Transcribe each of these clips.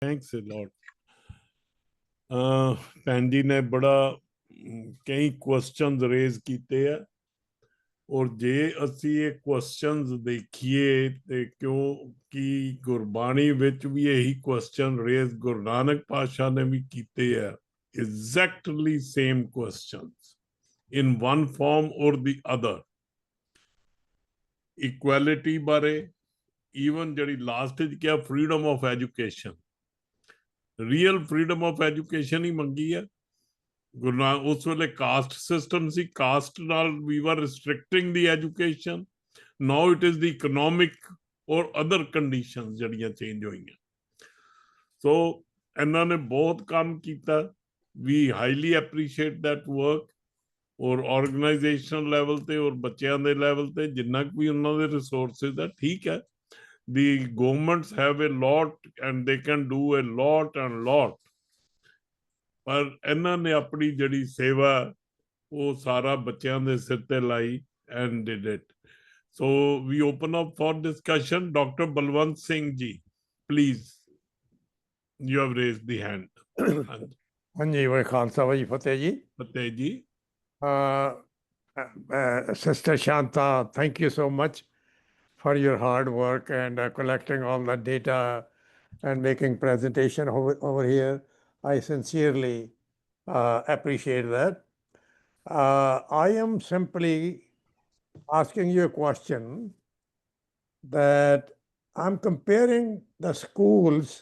Thanks a lot. ਭੈਣ ਜੀ ਨੇ ਬੜਾ ਕਈ ਕੁਐਸਚਨਸ ਰੇਜ਼ ਕੀਤੇ ਆ ਔਰ ਜੇ ਅਸੀਂ ਇਹ ਕੁਐਸਚਨਸ ਦੇਖੀਏ ਤੇ ਕਿਉਂਕਿ ਗੁਰਬਾਣੀ ਵਿੱਚ ਵੀ ਇਹੀ ਕੁਐਸਚਨ ਰੇਜ਼ ਗੁਰੂ ਨਾਨਕ ਪਾਤਸ਼ਾਹ ਨੇ ਵੀ ਕੀਤੇ ਆ exactly same questions in one form or the other. Equality ਬਾਰੇ even ਜਿਹੜੀ ਲਾਸਟ ਵਿੱਚ ਕਿਹਾ freedom of education, real freedom of education ਹੀ ਮੰਗੀ ਹੈ ਗੁਰੂ ਨਾਨਕ। ਉਸ ਵੇਲੇ ਕਾਸਟ ਸਿਸਟਮ ਸੀ, ਕਾਸਟ ਨਾਲ we were restricting the education. Now it is the economic or other conditions ਜਿਹੜੀਆਂ ਚੇਂਜ ਹੋਈਆਂ। ਸੋ ਇਹਨਾਂ ਨੇ ਬਹੁਤ ਕੰਮ ਕੀਤਾ। We highly appreciate that work ਔਰ ਆਰਗੇਨਾਈਜੇਸ਼ਨਲ ਲੈਵਲ ਤੇ ਔਰ ਬੱਚਿਆਂ ਦੇ ਲੈਵਲ ਤੇ ਜਿੰਨਾ ਵੀ ਉਹਨਾਂ ਦੇ ਰਿਸੋਰਸਿਸ ਹੈ ਠੀਕ ਹੈ। The governments have a lot and they can do a lot and lot, ਪਰ ਇਹਨਾਂ ਨੇ ਆਪਣੀ ਜਿਹੜੀ ਸੇਵਾ ਉਹ ਸਾਰਾ ਬੱਚਿਆਂ ਦੇ ਸਿਰ ਤੇ ਲਾਈ and did it. So we open up for discussion. Dr. Balwant Singh ji, please, you have raised the hand. ਹਾਂਜੀ ਵਾਹਿ ਖਾਲਸਾ ਵਾਹਿ ਫਤਿਹ ਜੀ। ਫਤਿਹ ਜੀ। Sister Shantha, thank you so much for your hard work and collecting all the data and making presentation over here. I sincerely appreciate that. I am simply asking you a question that I'm comparing the schools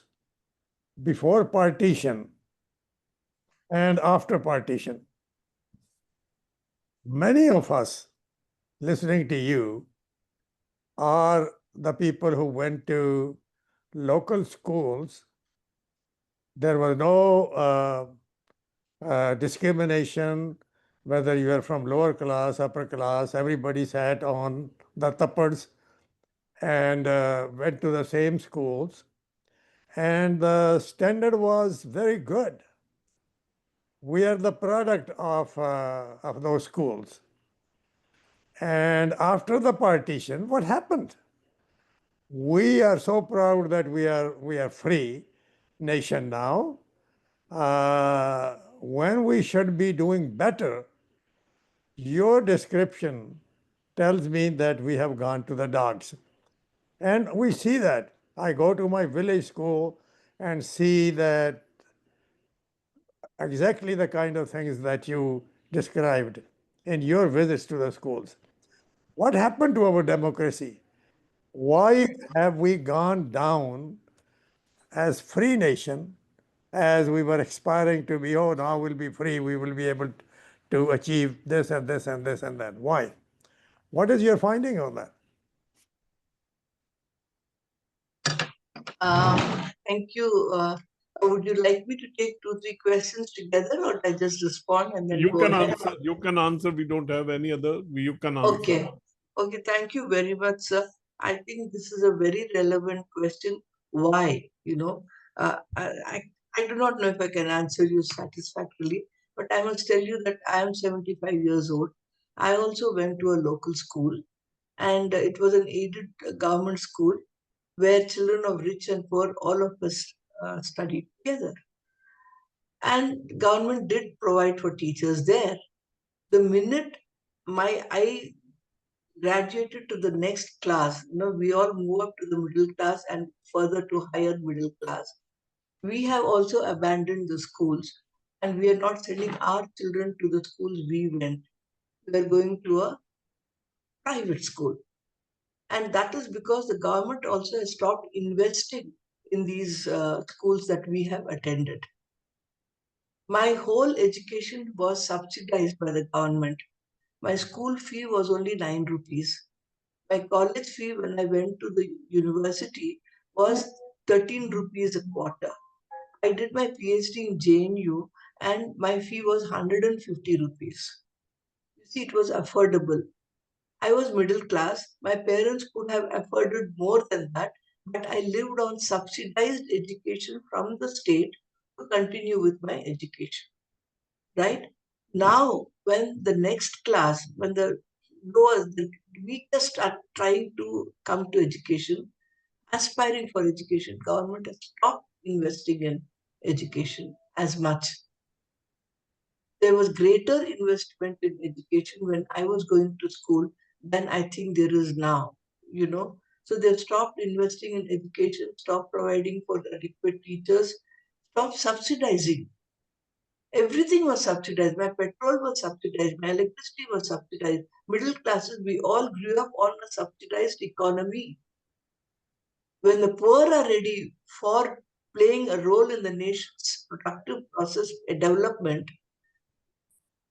before partition and after partition. Many of us listening to you are the people who went to local schools. There was no discrimination, whether you are from lower class, upper class, everybody sat on the tappads and went to the same schools. And the standard was very good. We are the product of those schools. And after the partition, what happened? We are so proud that we are free nation now. When we should be doing better, your description tells me that we have gone to the dogs. And we see that. I go to my village school and see that exactly the kind of things that you described in your visits to the schools. What happened to our democracy? Why have we gone down as free nation as we were aspiring to be? Oh, now we'll be free. We will be able to achieve this and this and this and that. Why? What is your finding on that? Thank you. Would you like me to take 2-3 questions together, or I just respond and then You go can ahead? answer. You can answer. We don't have any other. You can answer. Okay. Okay. Thank you very much, sir. I think this is a very relevant question. Why? You know, I do not know if I can answer you satisfactorily, but I must tell you that I am 75 years old. I also went to a local school, and it was an aided government school where children of rich and poor, all of us studied together. And government did provide for teachers there. The minute I graduated to the next class, you know, we all move up to the middle class and further to higher middle class. We have also abandoned the schools, and we are not sending our children to the schools we went. We are going to a private school. And that is because the government also has stopped investing in these schools that we have attended. My whole education was subsidized by the government. My school fee was only 9 rupees. My college fee when I went to the university was 13 rupees a quarter. I did my PhD in JNU and my fee was 150 rupees. You see, it was affordable. I was middle class. My parents could have afforded more than that, but I lived on subsidized education from the state to continue with my education. Right? Now, when the next class, when the lowest, the weakest are trying to come to education, aspiring for education, government has stopped investing in education as much. There was greater investment in education when I was going to school than I think there is now, you know. So they've stopped investing in education, stopped providing for adequate teachers, stopped subsidizing. Everything was subsidized. My petrol was subsidized, my electricity was subsidized. Middle classes, we all grew up on a subsidized economy. When the poor are ready for playing a role in the nation's productive process development,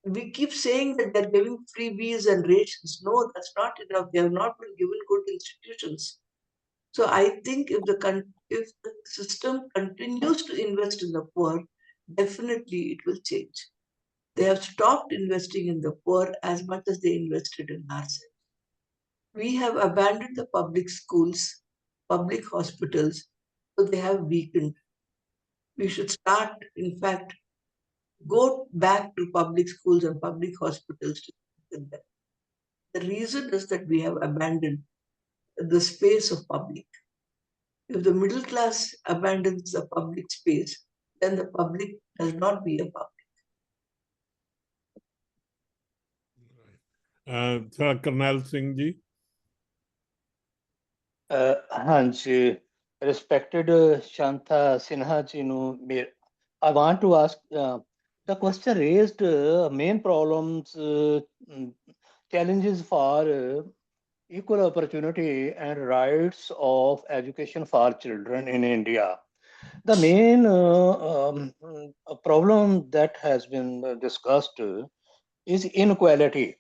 we keep saying that they're giving freebies and rations. No, that's not enough. They have not been given good institutions. So I think if the system continues to invest in the poor, definitely it will change. They have stopped investing in the poor as much as they invested in ourselves. We have abandoned the public schools, public hospitals, so they have weakened. We should start, in fact, go back to public schools and public hospitals to strengthen them. The reason is that we have abandoned the space of public. If the middle class abandons the public space, then the public does not be a public. Karnal Singh ji. ਹਾਂਜੀ, respected Shantha Sinha ji ਨੂੰ I want to ask the question raised main problems, challenges for equal opportunity and rights of education for children in India. The main problem that has been discussed is inequality,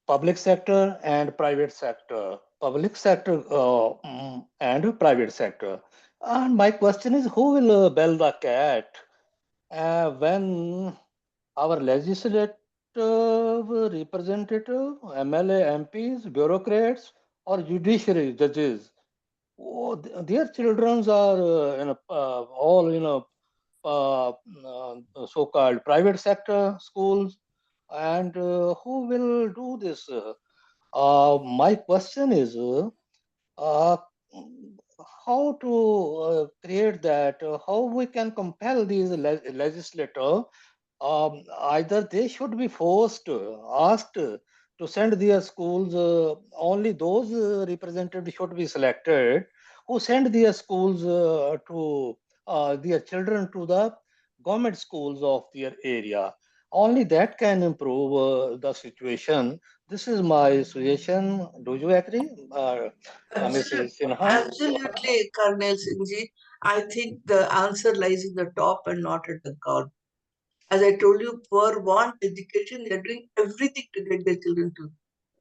public sector and private sector, public sector and private sector. And my question is, who will bell the cat when our legislative representative, MLA, MPs, bureaucrats, or judiciary judges, their children are all so-called private sector schools, and who will do this? My question is, how to create that? How we can compel these legislators? Either they should be forced, asked to send their schools. Only those representatives should be selected who send their schools to their children to the government schools of their area. Only that can improve the situation. This is my suggestion. Do you agree, Mrs. Sinha? Absolutely, Karnal Singhji. I think the answer lies in the top and not at the ground. As I told you, poor want education. They're doing everything to get their children to.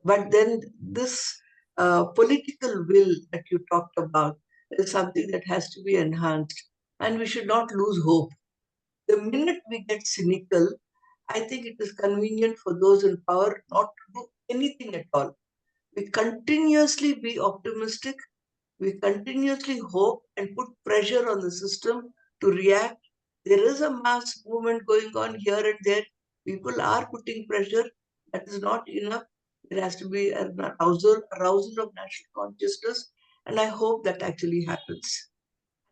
But then this political will that you talked about is something that has to be enhanced. And we should not lose hope. The minute we get cynical, I think it is convenient for those in power not to do anything at all. We continuously be optimistic, we continuously hope and put pressure on the system to react. There is a mass movement going on here and there. People are putting pressure. That is not enough. There has to be an arousal of national consciousness, and I hope that actually happens.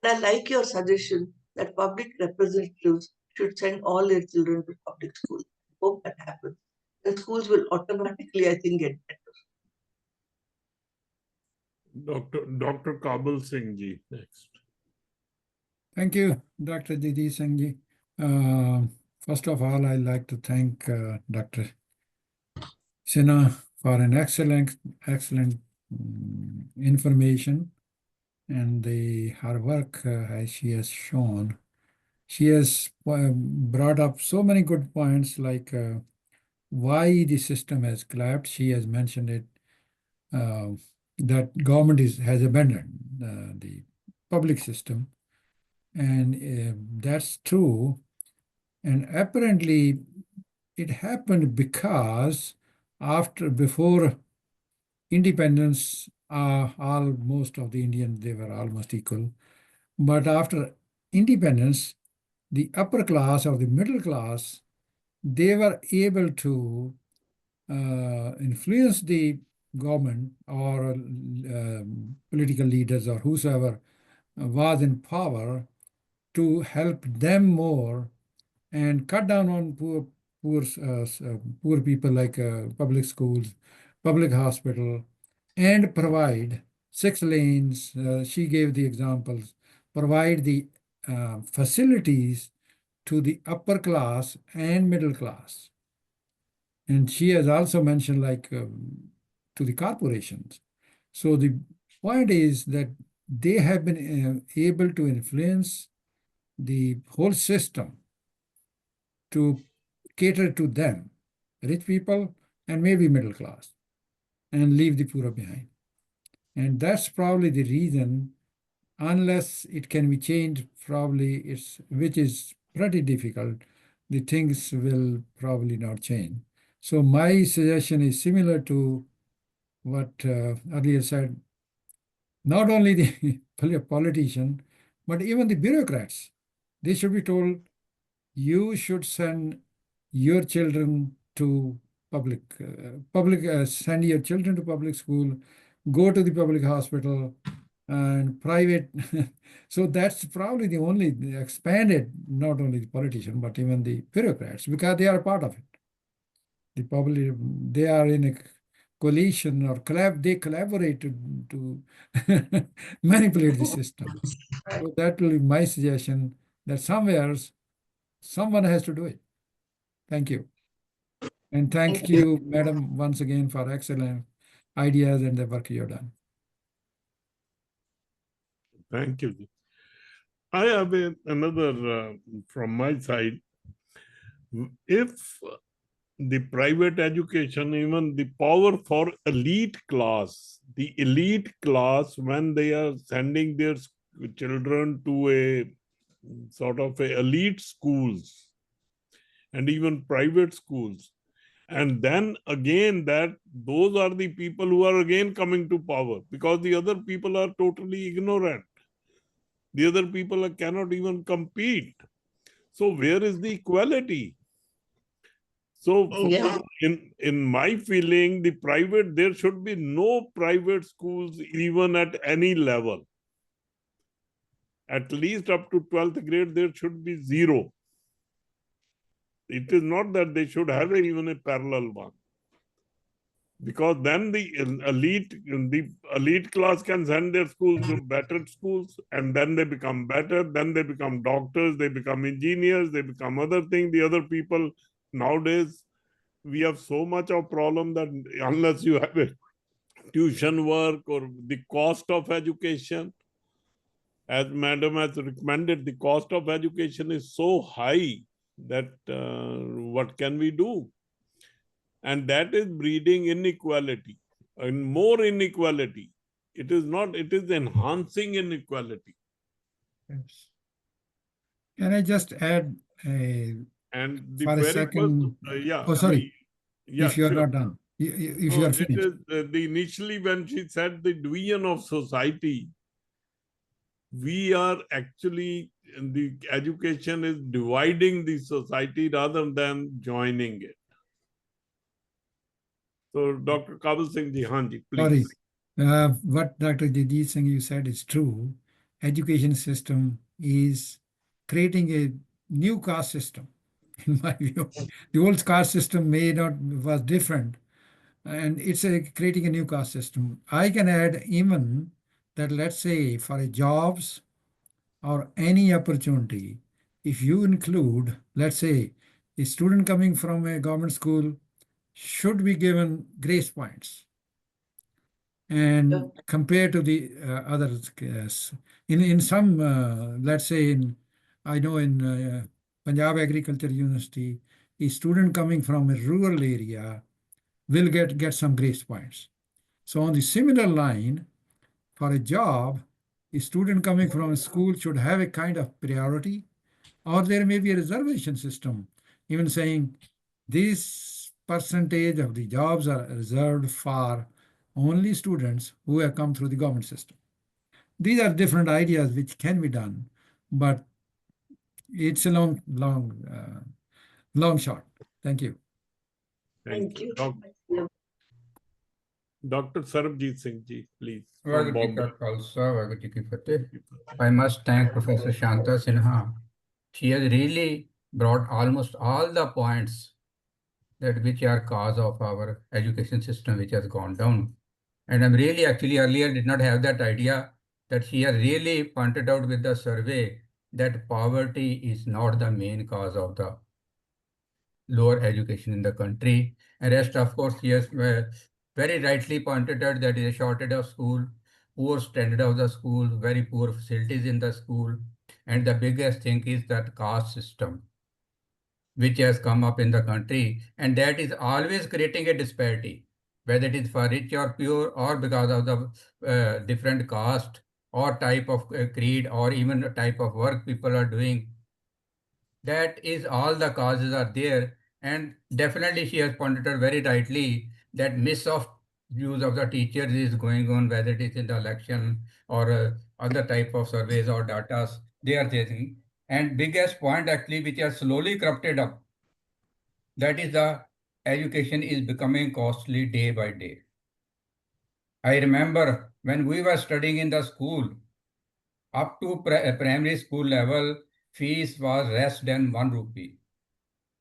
And I like your suggestion that public representatives should send all their children to public schools. I hope that happens. The schools will automatically, I think, get better. Dr. Kabul Singh ji next. Thank you, Dr. Jagjit Singh ji. First of all, I'd like to thank Dr. Sinha for an excellent information and her work as she has shown. She has brought up so many good points like why the system has collapsed. She has mentioned it, that government has abandoned the public system. And that's true. And apparently it happened because before independence, most of the Indians, they were almost equal. But after independence, the upper class or the middle class, they were able to influence the government or political leaders or whosoever was in power to help them more and cut down on poor people like public schools, public hospital, and provide 6 lanes. She gave the examples. Provide the facilities to the upper class and middle class. And she has also mentioned like to the corporations. So the point is that they have been able to influence the whole system to cater to them, rich people and maybe middle class, and leave the poor behind. And that's probably the reason, unless it can be changed, probably which is pretty difficult, the things will probably not change. So my suggestion is similar to what earlier said. Not only the politician, but even the bureaucrats. They should be told, you should send your children to send your children to public school, go to the public hospital and private. So that's probably the only expanded, not only the politician, but even the bureaucrats, because they are part of it. The public, they are in a coalition or they collaborate to manipulate the system. So that will be my suggestion, that someone has to do it. Thank you. And thank you, Madam, once again for excellent ideas and the work you've done. Thank you. I have another from my side. If the private education, even the power for elite class, the elite class, when they are sending their children to a sort of a elite schools and even private schools, and then again that those are the people who are again coming to power, because the other people are totally ignorant. The other people cannot even compete. So where is the equality? So in my feeling, there should be no private schools even at any level. At least up to 12th grade, there should be zero. It is not that they should have even a parallel one. Because then the elite class can send their schools to better schools, and then they become better, then they become doctors, they become engineers, they become other things. The other people, nowadays, we have so much of problem that unless you have a tuition work or the cost of education, as Madam has recommended, the cost of education is so high that what can we do? And that is breeding inequality and more inequality. It is not, it is enhancing inequality. Yes. Can I just add and the for a very second? Yeah. Oh, sorry. Yeah, if you are sure. not done. If you are finished. It is, initially when she said the division of society, we are actually, the education is dividing the society rather than joining it. So Dr. Kabul Singh ji, Hanji, please. Sorry. What Dr. Jagjit Singh you said is true. Education system is creating a new caste system, in my view. The old caste system was different, and it's creating a new caste system. I can add even that, let's say, for jobs or any opportunity, if you include, let's say, a student coming from a government school should be given grace points. And compared to the others, in some, let's say I know in Punjab Agriculture University, a student coming from a rural area will get some grace points. So on the similar line, for a job, a student coming from a school should have a kind of priority, or there may be a reservation system, even saying this percentage of the jobs are reserved for only students who have come through the government system. These are different ideas which can be done, but it's a long shot. Thank you. Thank you. Dr. Sarabjit Singh ji, please. From Vaheguru Ji Bombay. Ka Khalsa, Vaheguru Ji Ki Fateh. I must thank Professor Shantha Sinha. She has really brought almost all the points that which are cause of our education system which has gone down. And I'm really actually earlier did not have that idea that she has really pointed out with the survey that poverty is not the main cause of the lower education in the country. And rest, of course, she has very rightly pointed out that there is a shortage of school, poor standard of the school, very poor facilities in the school. And the biggest thing is that caste system, which has come up in the country, and that is always creating a disparity, whether it is for rich or poor, or because of the different caste or type of creed, or even the type of work people are doing. That is all the causes are there. And definitely she has pointed out very rightly that miss of views of the teachers is going on, whether it is in the election or other type of surveys or data they are chasing. And biggest point actually which has slowly corrupted up, that is the education is becoming costly day by day. I remember when we were studying in the school, up to primary school level, fees was less than 1 rupee.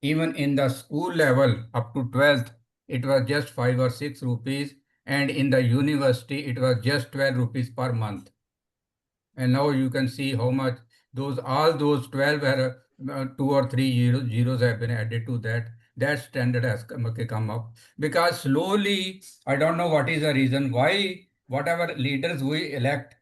Even in the school level, up to 12th, it was just 5 or 6 rupees. And in the university, it was just 12 rupees per month. And now you can see how much all those 12 were 2 or 3 zeros have been added to that. That standard has come up. Because slowly, I don't know what is the reason why whatever leaders we elect,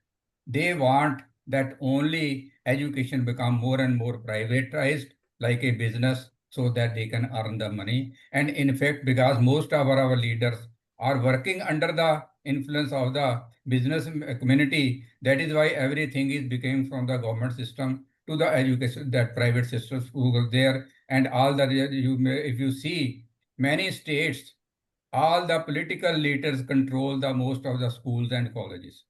they want that only education become more and more privatized like a business so that they can earn the money. And in fact, because most of our leaders are working under the influence of the business community, that is why everything is becoming from the government system to the education, that private systems who were there. And all the, if you see many states, all the political leaders control the most of the schools and colleges.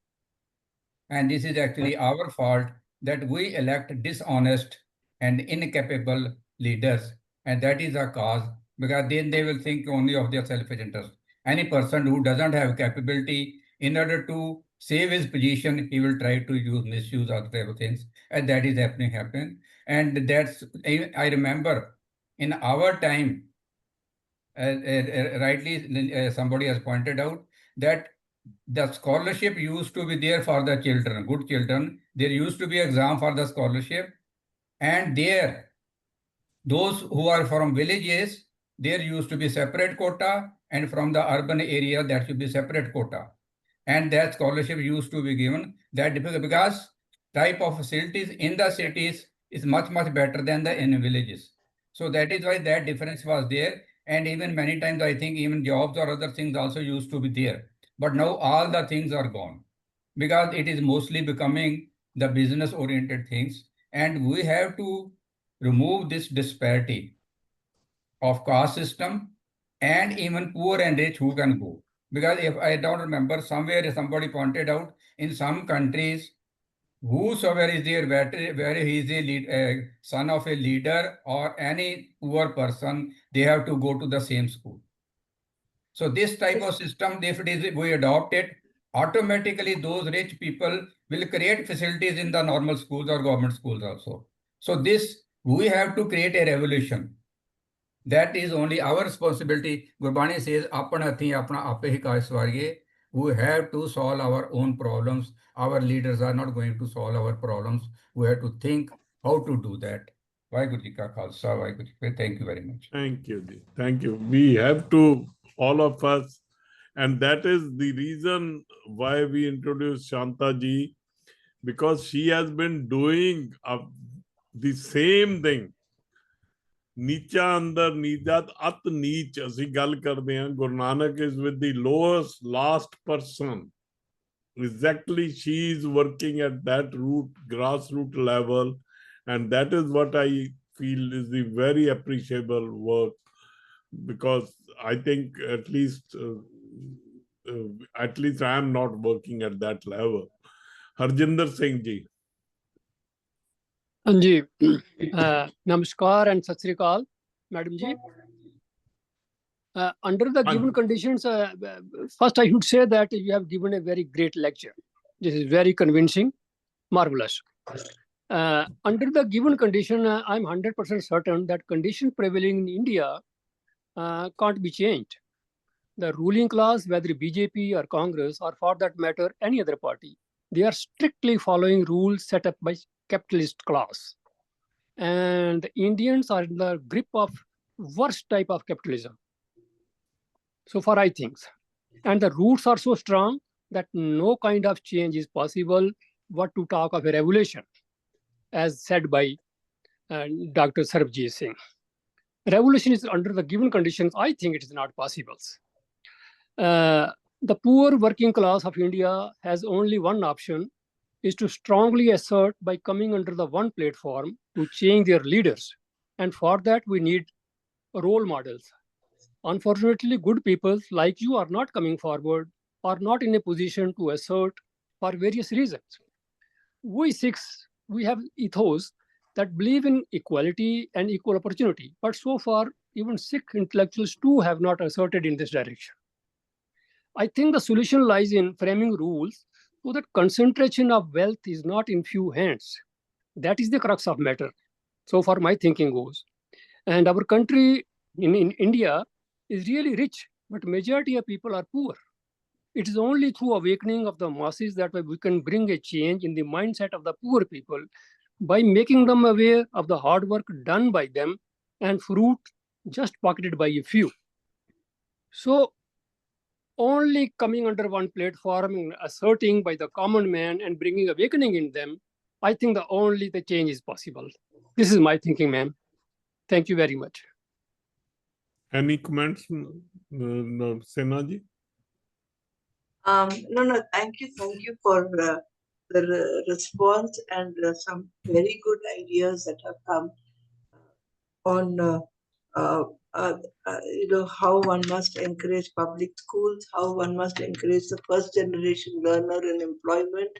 And this is actually our fault that we elect dishonest and incapable leaders. And that is a cause, because then they will think only of their selfish interest. Any person who doesn't have capability, in order to save his position, he will try to misuse other type of things. And that is happening. And that's, I remember in our time, rightly somebody has pointed out that the scholarship used to be there for the children, good children. There used to be exam for the scholarship, and there, those who are from villages, there used to be separate quota, and from the urban area, that should be separate quota. And that scholarship used to be given, that because type of facilities in the cities is much, much better than the in villages. So that is why that difference was there. And even many times, I think even jobs or other things also used to be there. But now all the things are gone, because it is mostly becoming the business oriented things. And we have to remove this disparity of caste system, and even poor and rich who can go. Because if I don't remember, somewhere somebody pointed out, in some countries, whosoever is there, where he is a son of a leader or any poor person, they have to go to the same school. So this type of system, if it is we adopt it, automatically those rich people will create facilities in the normal schools or government schools also. So this, we have to create a revolution. That is only our responsibility. Gurbani says, "Apna thi apna ape hi kaj swarge." We have to solve our own problems. Our leaders are not going to solve our problems. We have to think how to do that. Vaheguru Ji Ka Khalsa, Vaheguru Ji Ki Fateh. Thank you very much. Thank you, Ji. Thank you. We have to, all of us, and that is the reason why we introduced Shantha Ji, because she has been doing the same thing. ਨੀਚਾ ਅੰਦਰ ਨੀਚਾ ਅਤ ਨੀਚ ਅਸੀਂ ਗੱਲ ਕਰਦੇ ਹਾਂ Guru Nanak is with the lowest last person. Exactly, she is working at that grassroots level, and that is what I feel is the very appreciable work, because I think at least I am not working at that level. Harjinder Singh Ji. जी नमस्कार and Sat Sri Akal madam ji Under the given conditions, first I should say that you have given a very great lecture. This is very convincing, marvelous. Under the given condition, I'm 100% certain that condition prevailing in India can't be changed. The ruling class, whether BJP or Congress, or for that matter, any other party, they are strictly following rules set up by capitalist class. And the Indians are in the grip of worst type of capitalism. So far, I think. And the roots are so strong that no kind of change is possible, what to talk of a revolution, as said by Dr. Jagjit Singh. Revolution is under the given conditions, I think it is not possible. The poor working class of India has only one option, is to strongly assert by coming under the one platform to change their leaders. And for that, we need role models. Unfortunately, good people like you are not coming forward, are not in a position to assert for various reasons. We Sikhs, we have ethos that believe in equality and equal opportunity. But so far, even Sikh intellectuals too have not asserted in this direction. I think the solution lies in framing rules so that concentration of wealth is not in few hands. That is the crux of matter. So far, my thinking goes. And our country in India is really rich, but majority of people are poor. It is only through awakening of the masses that we can bring a change in the mindset of the poor people by making them aware of the hard work done by them and fruit just pocketed by a few. So only coming under one platform and asserting by the common man and bringing awakening in them, I think the change is possible. This is my thinking, ma'am. Thank you very much. Any comments, Sinha ji? No, thank you for the response and some very good ideas that have come on how one must encourage public schools, how one must encourage the first generation learner in employment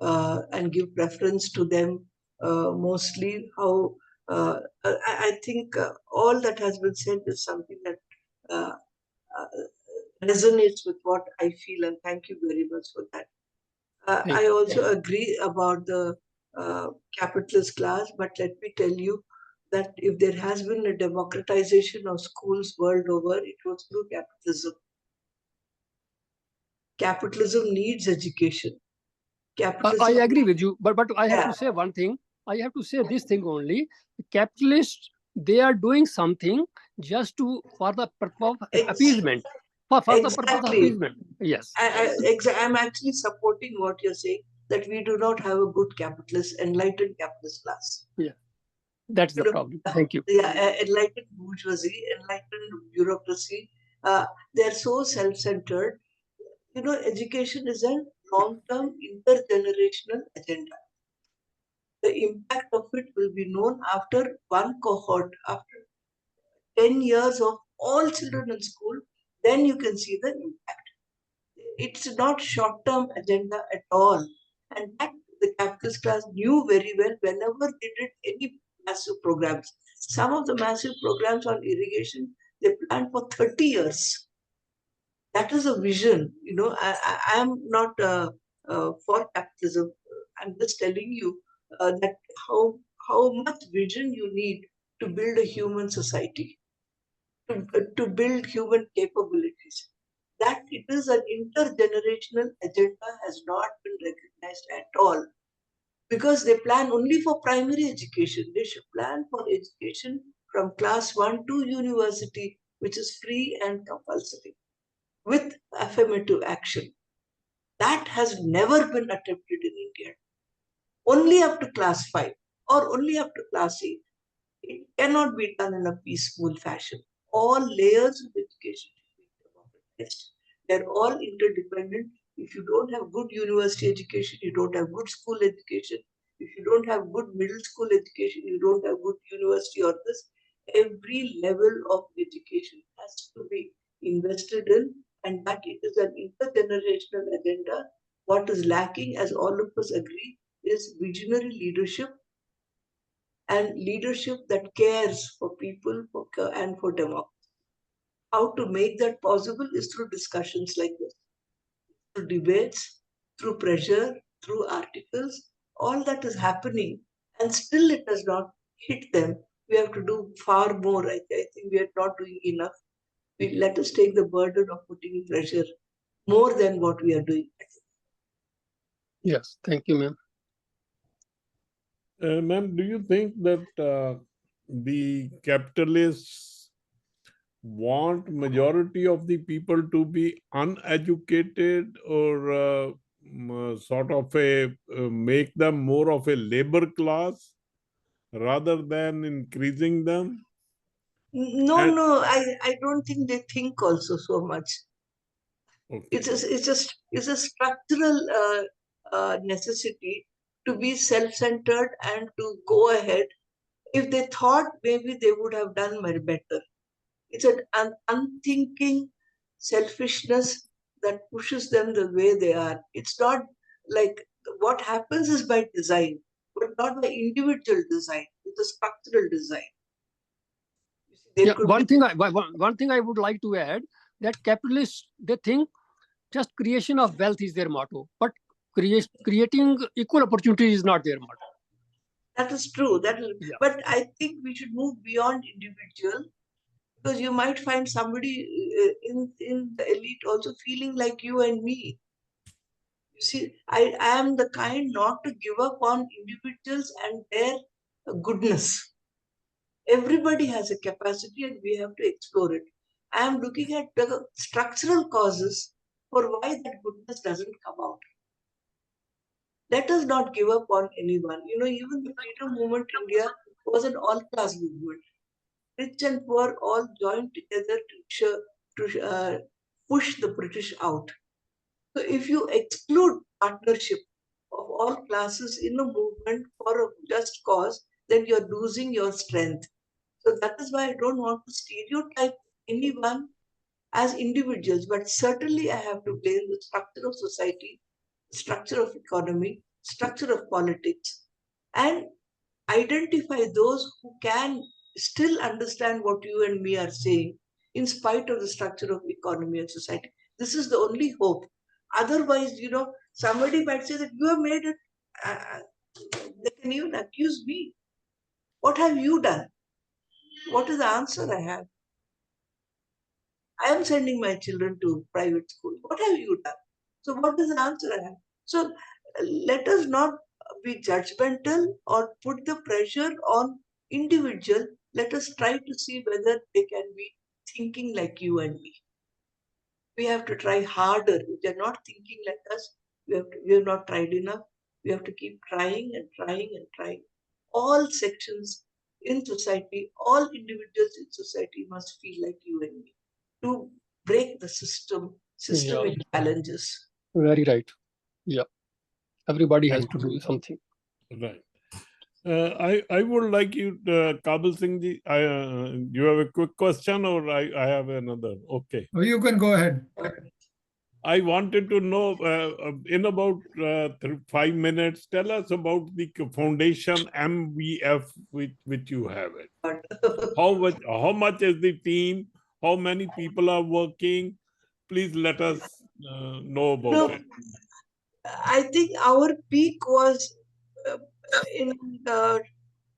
and give preference to them mostly. How I think all that has been said is something that resonates with what I feel, and thank you very much for that. I also agree about the capitalist class, but let me tell you that if there has been a democratization of schools world over, it was through capitalism. Capitalism needs education. I agree with you, but I have to say one thing. I have to say this thing only. Capitalists, they are doing something just for the purpose of appeasement. For the purpose of appeasement. Yes. I'm actually supporting what you're saying, that we do not have a good capitalist, enlightened capitalist class. Yeah. That's the problem. Thank you. Yeah, enlightened bourgeoisie, enlightened bureaucracy, they're so self-centered. Education is a long-term intergenerational agenda. The impact of it will be known after one cohort, after 10 years of all children in school, then you can see the impact. It's not short-term agenda at all. And that the capitalist class knew very well whenever they did any massive programs. Some of the massive programs on irrigation, they planned for 30 years. That is a vision. I am not for capitalism. I'm just telling you that how much vision you need to build a human society, to build human capabilities. That it is an intergenerational agenda has not been recognized at all, because they plan only for primary education. They should plan for education from class 1 to university, which is free and compulsory, with affirmative action. That has never been attempted in India. Only up to class 5 or only up to class 8. It cannot be done in a peaceful fashion. All layers of education should be democratized. They're all interdependent. If you don't have good university education, you don't have good school education. If you don't have good middle school education, you don't have good university or this. Every level of education has to be invested in, and that it is an intergenerational agenda. What is lacking, as all of us agree, is visionary leadership, and leadership that cares for people and for democracy. How to make that possible is through discussions like this, through debates, through pressure, through articles. All that is happening, and still it does not hit them. We have to do far more. I think we are not doing enough. Let us take the burden of putting pressure more than what we are doing. Yes, thank you, ma'am. Ma'am, do you think that the capitalists want majority of the people to be uneducated, or sort of make them more of a labor class rather than increasing them? No, And- no, I don't think they think also so much. Okay. It's a structural necessity to be self-centered and to go ahead. If they thought, maybe they would have done much better. It's an unthinking selfishness that pushes them the way they are. It's not like what happens is by design, but not by individual design. It's a structural design. You see, there Yeah, could one be thing I would like to add, that capitalists, they think just creation of wealth is their motto, but creating equal opportunity is not their motto. that is true. Yeah. But I think we should move beyond individual, because you might find somebody in the elite also feeling like you and me. You see, I am the kind not to give up on individuals and their goodness. Everybody has a capacity and we have to explore it. I am looking at the structural causes for why that goodness doesn't come out. Let us not give up on anyone. You know, even the freedom movement in India was an all-class movement. Rich and poor all joined together to push the British out. So if you exclude partnership of all classes in a movement for a just cause, then you're losing your strength. So that is why I don't want to stereotype anyone as individuals, but certainly I have to blame the structure of society, structure of economy, structure of politics, and identify those who can still understand what you and me are saying in spite of the structure of economy and society. This is the only hope. Otherwise, you know, somebody might say that you have made it. They can even accuse me. What have you done? What is the answer I have? I am sending my children to private school. What have you done? So, what is the answer I have? So, let us not be judgmental or put the pressure on individual. Let us try to see whether they can be thinking like you and me. We have to try harder. If they're not thinking like us, we have not tried enough. We have to keep trying and trying and trying. All sections in society, all individuals in society must feel like you and me to break the systemic challenges. Very right. Yeah. Everybody has to do something. Right. I would like you, Kabul Singh ji, you have a quick question, or I have another? Okay. Oh, you can go ahead. I wanted to know, in about 5 minutes, tell us about the foundation MVF which you have it. How much is the team? How many people are working? Please let us know about it. I think our peak was in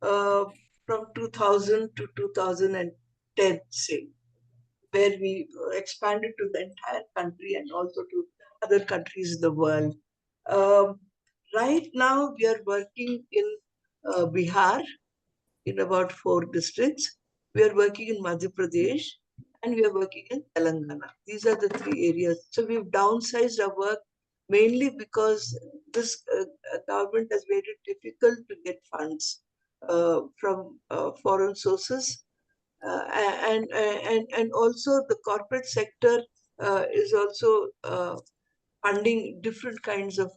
from 2000 to 2010, say, where we expanded to the entire country and also to other countries in the world. Right now, we are working in Bihar in about 4 districts. We are working in Madhya Pradesh and we are working in Telangana. These are the 3 areas. So we've downsized our work mainly because this government has made it difficult to get funds from foreign sources. And also the corporate sector is also funding different kinds of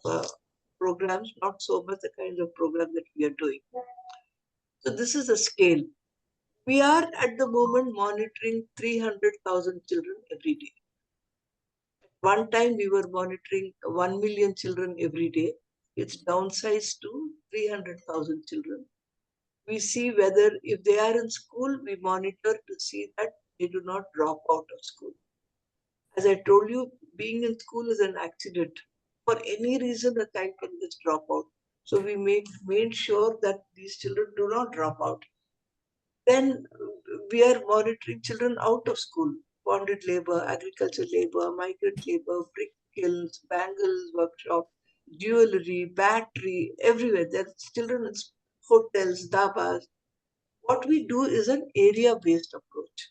programs, not so much the kinds of program that we are doing. So this is the scale. We are at the moment monitoring 300,000 children every day. At one time, we were monitoring 1 million children every day. It's downsized to 300,000 children. We see whether if they are in school, we monitor to see that they do not drop out of school. As I told you, being in school is an accident. For any reason, a child can just drop out. So we made sure that these children do not drop out. Then we are monitoring children out of school. Bonded labor, agricultural labor, migrant labor, brick kilns, bangles workshop, jewelry, battery, everywhere. There are children in hotels, dabas. What we do is an area-based approach,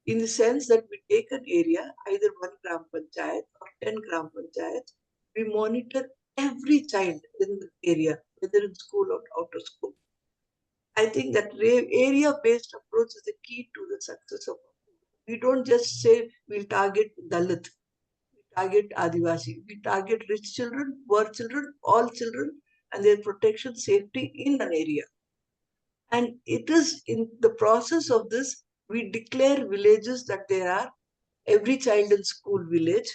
in the sense that we take an area, either 1 gram panchayat or 10 gram panchayat, we monitor every child in the area, whether in school or out of school. I think that area-based approach is the key to the success of it. We don't just say we'll target Dalit, we target Adivasi, we target rich children, poor children, all children, and their protection, safety in an area. And it is in the process of this, we declare villages that there are every child in school village,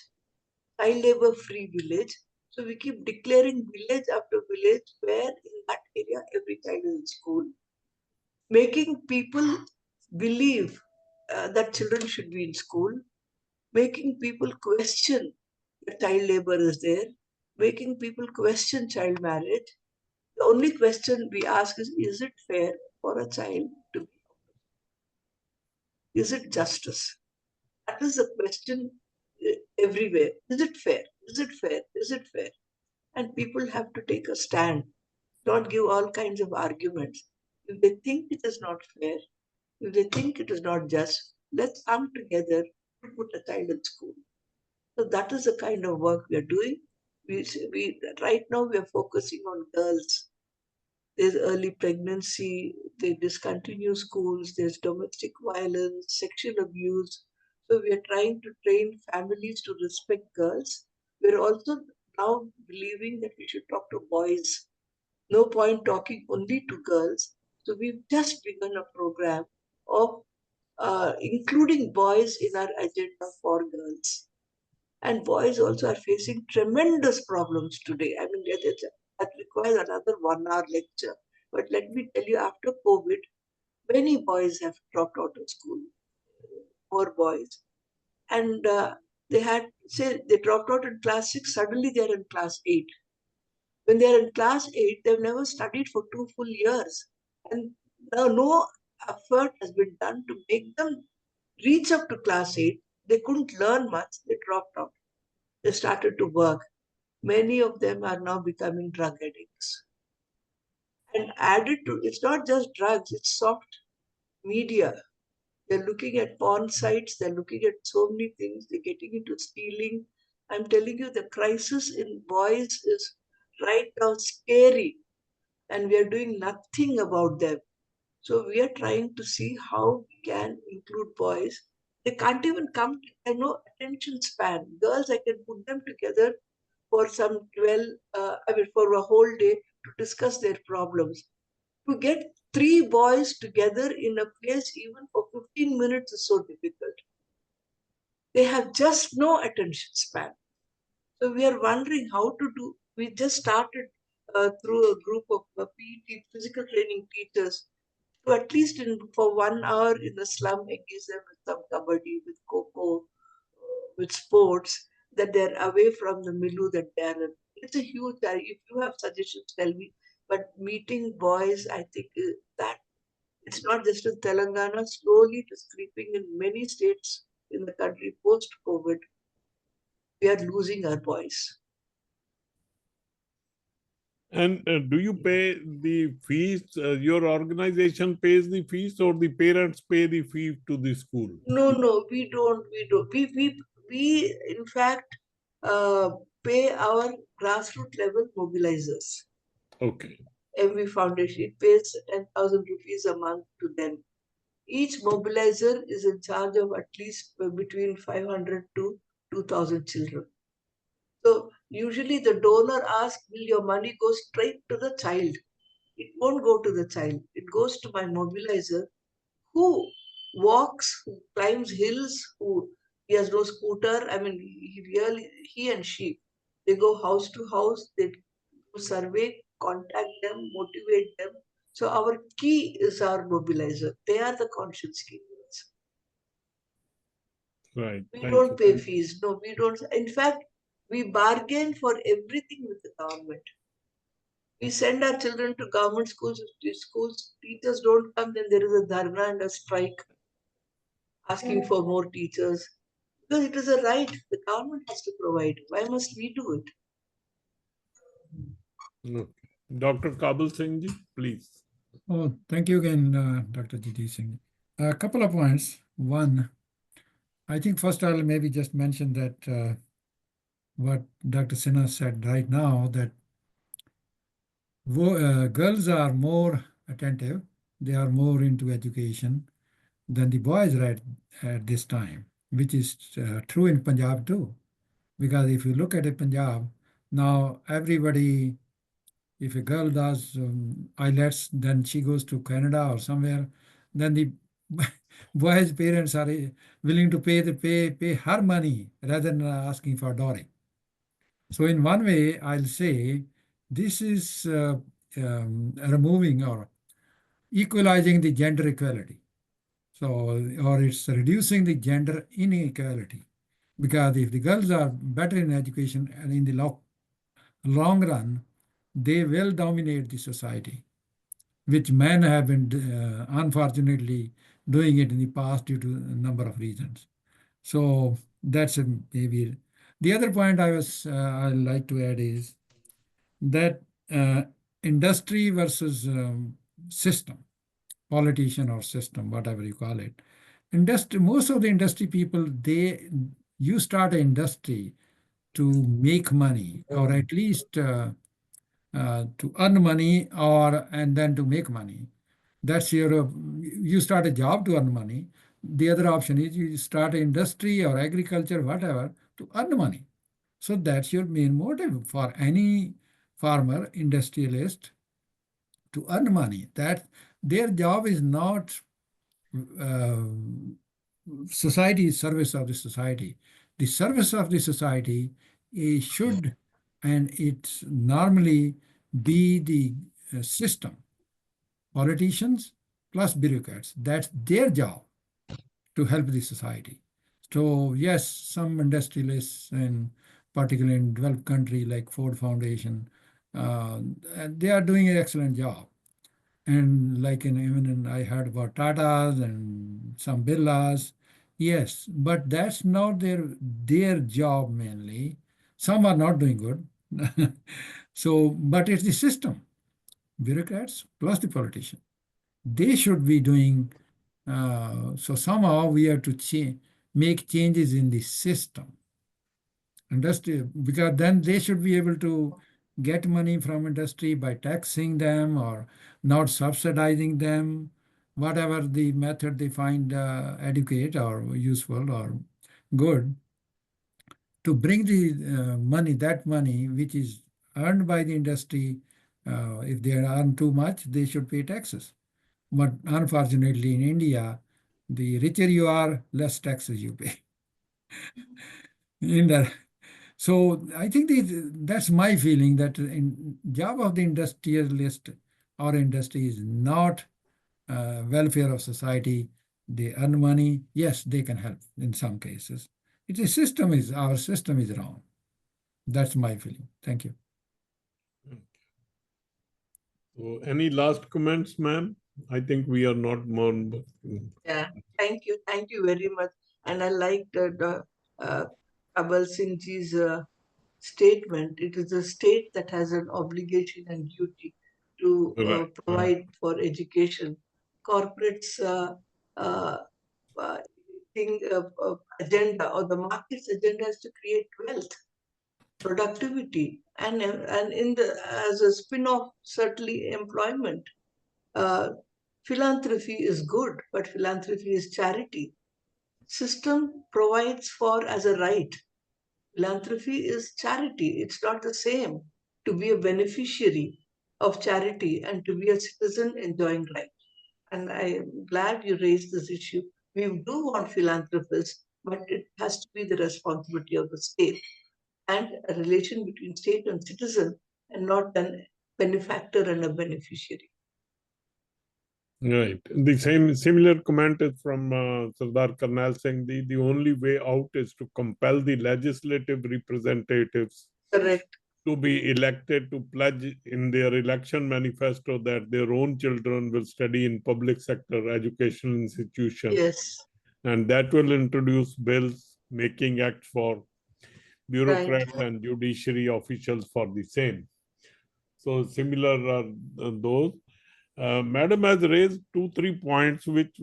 child labor free village. So we keep declaring village after village where in that area every child is in school, making people believe that children should be in school, making people question that child labor is there, making people question child marriage. The only question we ask is it fair for a child to be? Is it justice? That is the question everywhere. Is it fair? Is it fair? Is it fair? And people have to take a stand, not give all kinds of arguments. If they think it is not fair, if they think it is not just, let's come together to put a child in school. So that is the kind of work we are doing. Right now we are focusing on girls. There's early pregnancy, they discontinue schools, there's domestic violence, sexual abuse. So we are trying to train families to respect girls. We're also now believing that we should talk to boys. No point talking only to girls. So we've just begun a program of including boys in our agenda for girls. And boys also are facing tremendous problems today. I mean, that requires another 1 hour lecture. But let me tell you, after COVID, many boys have dropped out of school, more boys. And they dropped out in class 6, suddenly they're in class 8. When they're in class 8, they've never studied for 2 full years. And now no effort has been done to make them reach up to class 8. They couldn't learn much, they dropped out. They started to work. Many of them are now becoming drug addicts. And added to, it's not just drugs, it's soft media. They're looking at porn sites, they're looking at so many things, they're getting into stealing. I'm telling you, the crisis in boys is right now scary, and we are doing nothing about them. So we are trying to see how we can include boys. They can't even come, I know, attention span. Girls, I can put them together for some for a whole day to discuss their problems. To get 3 boys together in a place even for 15 minutes is so difficult. They have just no attention span. So we are wondering how to do. We just started through a group of PT, physical training teachers, to at least for 1 hour in the slum, engage them with some kabaddi, with coco, with sports, that they're away from the milieu that they're in. It's a huge, if you have suggestions, tell me. But meeting boys, I think that it's not just in Telangana, slowly it is creeping in many states in the country post-COVID. We are losing our boys. And do you pay the fees? Your organization pays the fees, or the parents pay the fee to the school? No, we don't. We in fact pay our grassroots level mobilizers. Okay. Every foundation pays 10,000 rupees a month to them. Each mobilizer is in charge of at least between 500 to 2,000 children. So usually the donor asks, will your money go straight to the child? It won't go to the child. It goes to my mobilizer who walks, who climbs hills, he has no scooter. I mean, he and she, they go house to house, they do survey, contact them, motivate them. So our key is our mobilizer. They are the conscience keepers. Right. We Thank don't you. pay fees. No, we don't. In fact, we bargain for everything with the government. We send our children to government schools. If schools teachers don't come, then there is a dharna and a strike asking for more teachers. Because it is a right the government has to provide. Why must we do it? Okay. Dr. Kabul Singh ji, please. Oh, thank you again, Dr. Jagjit Singh. A couple of points. One, I think first I'll maybe just mention that what Dr. Sinha said right now, that girls are more attentive, they are more into education than the boys right at this time, which is true in Punjab too. Because if you look at it, Punjab, now everybody, if a girl does IELTS, then she goes to Canada or somewhere, then the boys' parents are willing to pay her money rather than asking for dowry. So in one way, I'll say this is removing or equalizing the gender equality. So, or it's reducing the gender inequality. Because if the girls are better in education and in the long run, they will dominate the society, which men have been unfortunately doing it in the past due to a number of reasons. So that's maybe the other point I'd like to add is that industry versus system, politician or system, whatever you call it. Industry, most of the industry people, you start an industry to make money, or at least to earn money, and then to make money. That's you start a job to earn money. The other option is you start an industry or agriculture, whatever, to earn money. So that's your main motive for any farmer, industrialist, to earn money. That their job is not uh, society, service of the society. The service of the society should, and it's normally be the system, politicians plus bureaucrats. That's their job to help the society. So yes, some industrialists, and particularly in developed country like Ford Foundation, they are doing an excellent job. And like I heard about Tatas and some Birlas, yes, but that's not their job mainly. Some are not doing good. So, but it's the system, bureaucrats plus the politician. They should be doing. So somehow we have to make changes in the system, industry, because then they should be able to get money from industry by taxing them or not subsidizing them, whatever the method they find adequate or useful or good, to bring the money, that money which is earned by the industry. If they earn too much, they should pay taxes. But unfortunately, in India, the richer you are, less taxes you pay. In the So I think that's my feeling, that in job of the industrialist or industry is not welfare of society. They earn money. Yes, they can help in some cases. Our system is wrong. That's my feeling. Thank you. So any last comments, ma'am? I think we are not more. Yeah, thank you very much. And I like the Kabal Singh ji's statement. It is a state that has an obligation and duty to Right. provide for education. Corporates uh, uh, agenda, or the market's agenda, is to create wealth, productivity, and in the as a spin-off, certainly employment. Uh, Philanthropy is good, but philanthropy is charity. System provides for as a right. Philanthropy is charity. It's not the same to be a beneficiary of charity and to be a citizen enjoying right. And I am glad you raised this issue. We do want philanthropists, but it has to be the responsibility of the state and a relation between state and citizen, and not a benefactor and a beneficiary. Right. The similar comment is from Sardar Karnail Singh. The only way out is to compel the legislative representatives Correct. to be elected to pledge in their election manifesto that their own children will study in public sector educational institutions. Yes. And that will introduce bills making act for bureaucrats Right. and judiciary officials for the same. So similar are those. Madam has raised 2-3 points which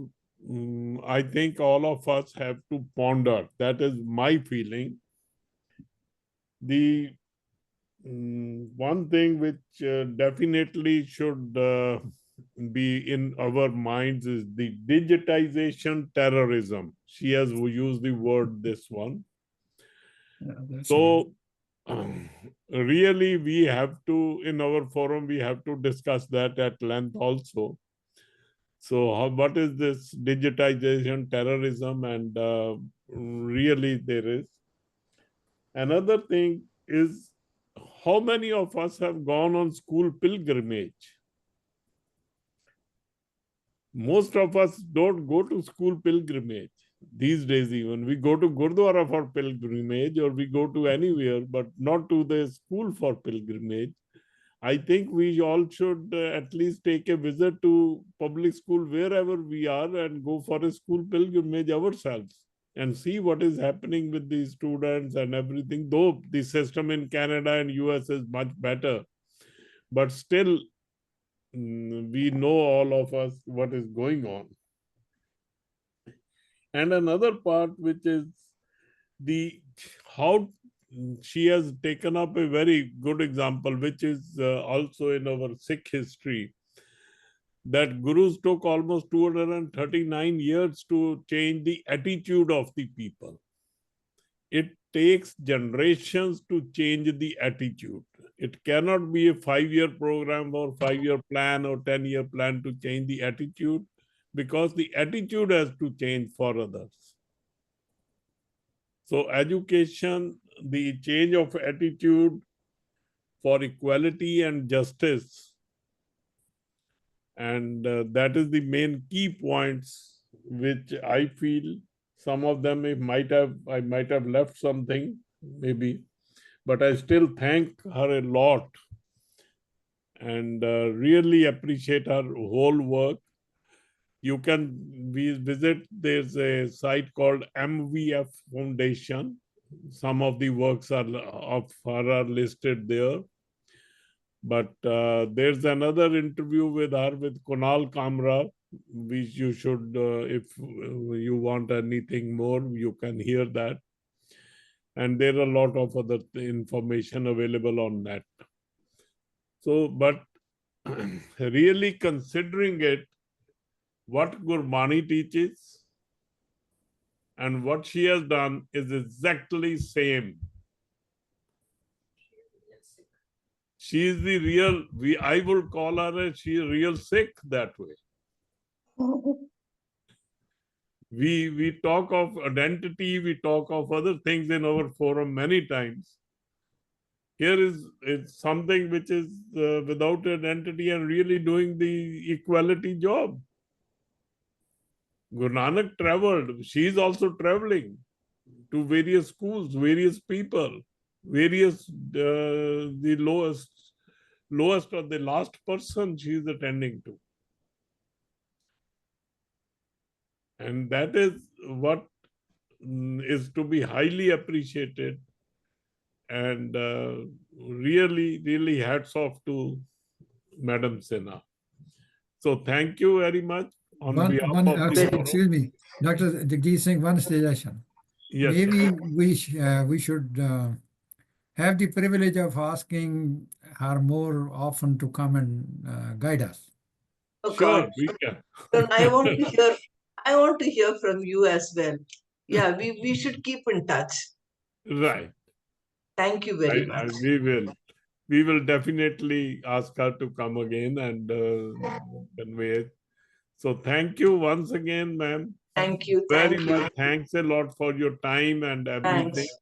I think all of us have to ponder. That is my feeling. The one thing which definitely should be in our minds is the digitization terrorism. She has used the word this one. Yeah, So really we have to, in our forum, we have to discuss that at length also. So what is this digitization terrorism? And really there is. Another thing is, how many of us have gone on school pilgrimage? Most of us don't go to school pilgrimage. These days even, we go to Gurdwara for pilgrimage or we go to anywhere, but not to the school for pilgrimage. I think we all should at least take a visit to public school wherever we are and go for a school pilgrimage ourselves and see what is happening with the students and everything. Though the system in Canada and US is much better, but still we know, all of us, what is going on. And another part, which is the how she has taken up a very good example, which is also in our Sikh history, that gurus took almost 239 years to change the attitude of the people. It takes generations to change the attitude. It cannot be a 5-year program or 5-year plan or 10-year plan to change the attitude, because the attitude has to change for others. So education, the change of attitude for equality and justice, and that is the main key points which I feel. Some of them I might have left something maybe, but I still thank her a lot and really appreciate her whole work. You can visit, there's a site called MVF Foundation. Some of the works of her are listed there. But there's another interview with her with Kunal Kamra, which you should, if you want anything more, you can hear that. And there are a lot of other information available on that. So, but really considering it, what Gurbani teaches and what she has done is exactly same. She is the real, I would call her she is real Sikh that way. We talk of identity, we talk of other things in our forum many times. Here is it's something which is without identity and really doing the equality job. Guru Nanak traveled, she is also traveling to various schools, various people, various, the lowest or the last person she is attending to. And that is what is to be highly appreciated. And really, really hats off to Madam Sinha. So thank you very much on behalf of the forum. Excuse me, Dr. Jagjit Singh, one suggestion. Yes, Maybe we should have the privilege of asking her more often to come and guide us. Oh, sure, God. we can. So I want to hear from you as well. Yeah, we should keep in touch. Right. Thank you very much. We will definitely ask her to come again and convey it. So thank you once again, ma'am. Thank you. Very Thank you. much. Thanks a lot for your time and everything. Thanks.